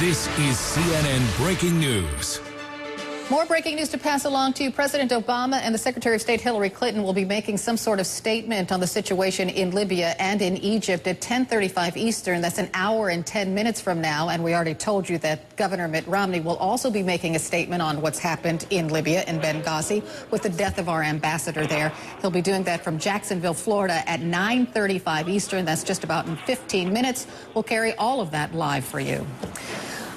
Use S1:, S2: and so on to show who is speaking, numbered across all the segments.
S1: This is CNN Breaking News.
S2: More breaking news to pass along to you. President Obama and the Secretary of State Hillary Clinton will be making some sort of statement on the situation in Libya and in Egypt at 10:35 Eastern. That's an hour and 10 minutes from now. And we already told you that Governor Mitt Romney will also be making a statement on what's happened in Libya, in Benghazi, with the death of our ambassador there. He'll be doing that from Jacksonville, Florida at 9:35 Eastern. That's just about in 15 minutes. We'll carry all of that live for you.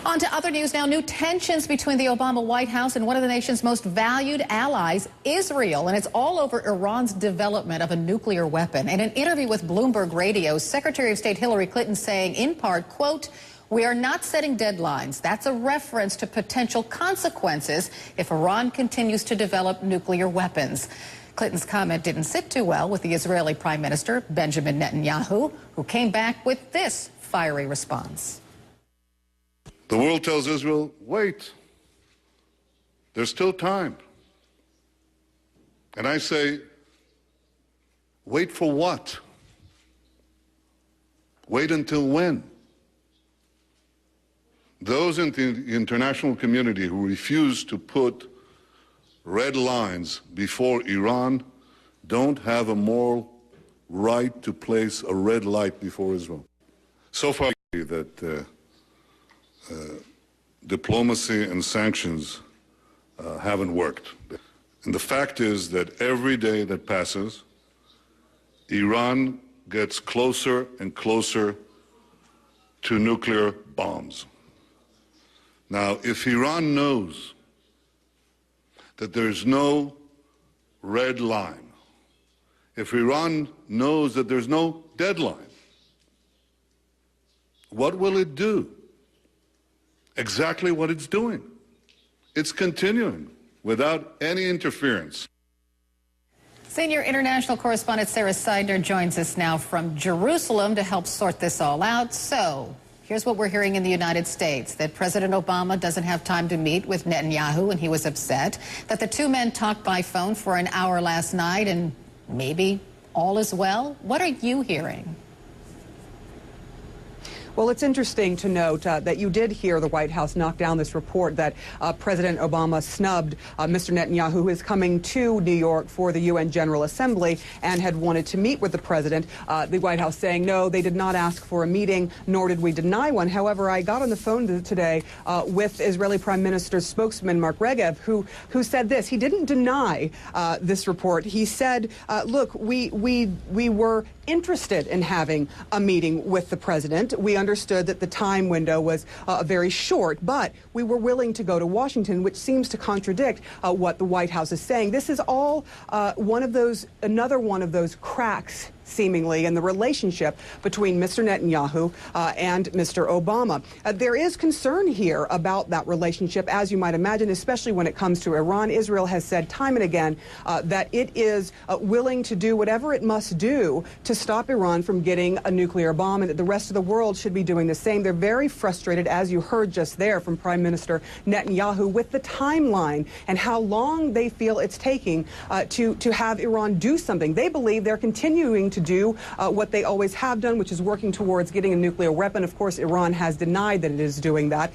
S2: On to other news now. New tensions between the Obama White House and one of the nation's most valued allies, Israel. And it's all over Iran's development of a nuclear weapon. In an interview with Bloomberg Radio, Secretary of State Hillary Clinton saying, in part, quote, "We are not setting deadlines." That's a reference to potential consequences if Iran continues to develop nuclear weapons. Clinton's comment didn't sit too well with the Israeli Prime Minister, Benjamin Netanyahu, who came back with this fiery response.
S3: The world tells Israel, wait, there's still time. And I say, wait for what? Wait until when? Those in the international community who refuse to put red lines before Iran don't have a moral right to place a red light before Israel. So far that diplomacy and sanctions haven't worked. And the fact is that every day that passes, Iran gets closer and closer to nuclear bombs. Now, if Iran knows that there's no red line, if Iran knows that there's no deadline, what will it do? Exactly what it's doing. It's continuing without any interference.
S2: Senior international correspondent Sarah Seidner joins us now from Jerusalem to help sort this all out. So here's what we're hearing in the United States, that President Obama doesn't have time to meet with Netanyahu, and he was upset, that the two men talked by phone for an hour last night, and maybe all is well. What are you hearing?
S4: Well, it's interesting to note that you did hear the White House knock down this report that President Obama snubbed Mr. Netanyahu, who is coming to New York for the UN General Assembly and had wanted to meet with the president. The White House saying, no, they did not ask for a meeting, nor did we deny one. However, I got on the phone today with Israeli Prime Minister's spokesman, Mark Regev, who said this. He didn't deny this report. He said, look, we were interested in having a meeting with the president. We understood that the time window was very short, but we were willing to go to Washington, which seems to contradict what the White House is saying. This is all another one of those cracks, seemingly, in the relationship between Mr. Netanyahu and Mr. Obama. There is concern here about that relationship, as you might imagine, especially when it comes to Iran. Israel has said time and again that it is willing to do whatever it must do to stop Iran from getting a nuclear bomb, and that the rest of the world should be doing the same. They're very frustrated, as you heard just there from Prime Minister Netanyahu, with the timeline and how long they feel it's taking to have Iran do something. They believe they're continuing to do what they always have done, which is working towards getting a nuclear weapon. Of course, Iran has denied that it is doing that,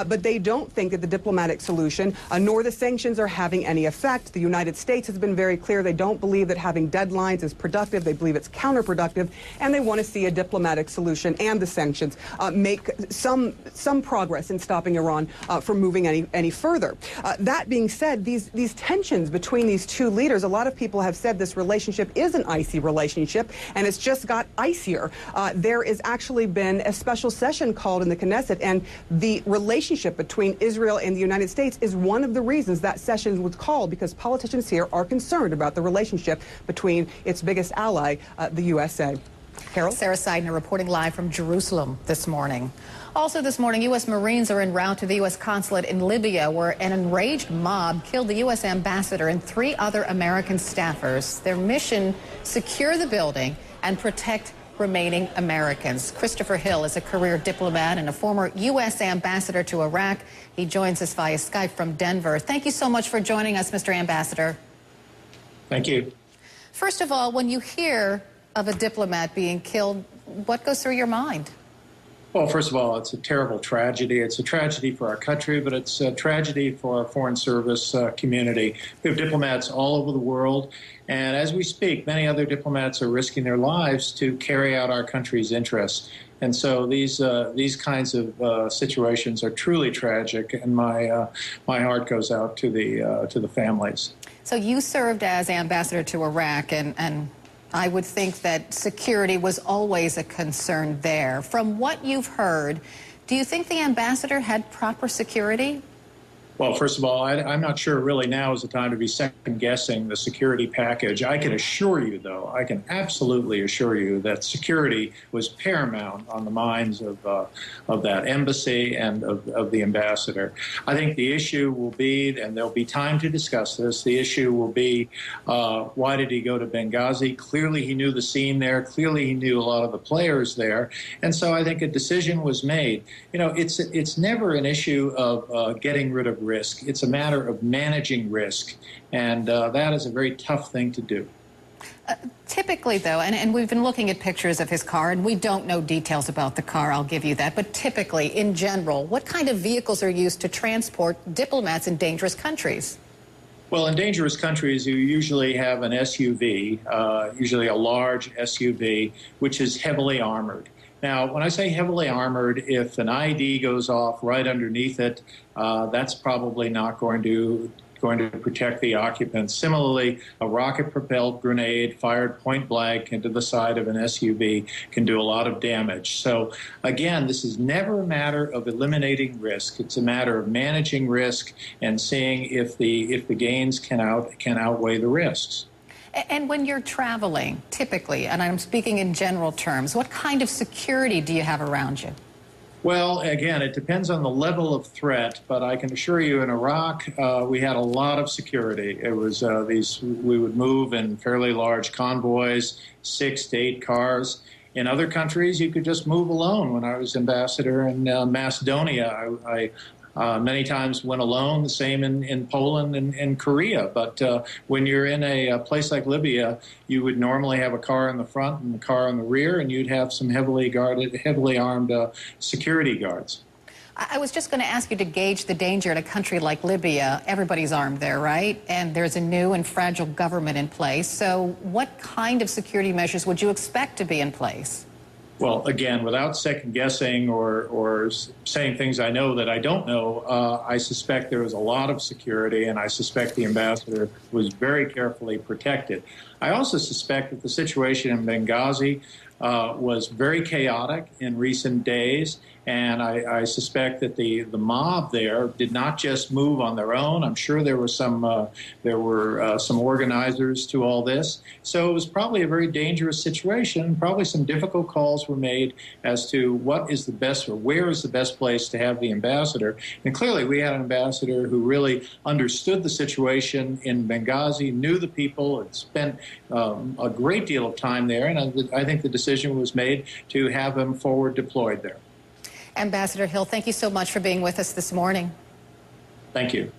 S4: but they don't think that the diplomatic solution nor the sanctions are having any effect. The United States has been very clear. They don't believe that having deadlines is productive. They believe it's counterproductive, and they want to see a diplomatic solution and the sanctions make some progress in stopping Iran from moving any further. That being said, these tensions between these two leaders, a lot of people have said this relationship is an icy relationship, and it's just got icier. There has actually been a special session called in the Knesset, and the relationship between Israel and the United States is one of the reasons that session was called, because politicians here are concerned about the relationship between its biggest ally, the USA. Carol?
S2: Sarah Seidner reporting live from Jerusalem this morning. Also this morning, U.S. Marines are en route to the U.S. consulate in Libya, where an enraged mob killed the U.S. ambassador and 3 other American staffers. Their mission, secure the building and protect remaining Americans. Christopher Hill is a career diplomat and a former U.S. ambassador to Iraq. He joins us via Skype from Denver. Thank you so much for joining us, Mr. Ambassador.
S5: Thank you.
S2: First of all, when you hear of a diplomat being killed, what goes through your mind?
S5: Well, first of all, it's a terrible tragedy. It's a tragedy for our country, but it's a tragedy for our Foreign Service community. We have diplomats all over the world, and as we speak, many other diplomats are risking their lives to carry out our country's interests. And so these kinds of situations are truly tragic, and my heart goes out to the families.
S2: So you served as ambassador to Iraq, and I would think that security was always a concern there. From what you've heard, do you think the ambassador had proper security?
S5: Well, first of all, I'm not sure really now is the time to be second-guessing the security package. I can assure you, though, I can absolutely assure you that security was paramount on the minds of that embassy and of the ambassador. I think the issue will be, and there'll be time to discuss this, the issue will be why did he go to Benghazi? Clearly he knew the scene there. Clearly he knew a lot of the players there. And so I think a decision was made. You know, it's never an issue of getting rid of risk. It's a matter of managing risk, and that is a very tough thing to do.
S2: Typically, though, and we've been looking at pictures of his car, and we don't know details about the car, I'll give you that, but typically, in general, what kind of vehicles are used to transport diplomats in dangerous countries?
S5: Well, in dangerous countries, you usually have an SUV, usually a large SUV, which is heavily armored. Now, when I say heavily armored, if an ID goes off right underneath it, that's probably not going to protect the occupants. Similarly, a rocket-propelled grenade fired point-blank into the side of an SUV can do a lot of damage. So, again, this is never a matter of eliminating risk. It's a matter of managing risk and seeing if the gains can outweigh the risks.
S2: And when you're traveling, typically, and I'm speaking in general terms, what kind of security do you have around you?
S5: Well, again, it depends on the level of threat, but I can assure you in Iraq, we had a lot of security. It was we would move in fairly large convoys, 6 to 8 cars. In other countries, you could just move alone. When I was ambassador in Macedonia, I many times went alone, the same in Poland and Korea. But when you're in a place like Libya, you would normally have a car in the front and a car in the rear, and you'd have some heavily armed security guards.
S2: I was just going to ask you to gauge the danger in a country like Libya. Everybody's armed there, right? And there's a new and fragile government in place. So what kind of security measures would you expect to be in place?
S5: Well, again, without second-guessing or saying things I know that I don't know, I suspect there was a lot of security, and I suspect the ambassador was very carefully protected. I also suspect that the situation in Benghazi was very chaotic in recent days, and I suspect that the mob there did not just move on their own. I'm sure there were some organizers to all this. So it was probably a very dangerous situation. Probably some difficult calls were made as to what is the best or where is the best place to have the ambassador. And clearly we had an ambassador who really understood the situation in Benghazi, knew the people, had spent a great deal of time there, and I think the decision was made to have him forward deployed there.
S2: Ambassador Hill, thank you so much for being with us this morning.
S5: Thank you.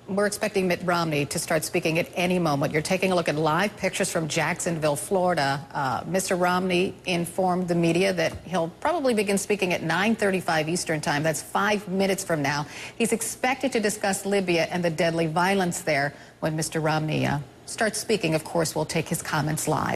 S2: We're expecting Mitt Romney to start speaking at any moment. You're taking a look at live pictures from Jacksonville, Florida. Mr. Romney informed the media that he'll probably begin speaking at 9:35 Eastern Time. That's 5 minutes from now. He's expected to discuss Libya and the deadly violence there. When Mr. Romney starts speaking, of course, we'll take his comments live.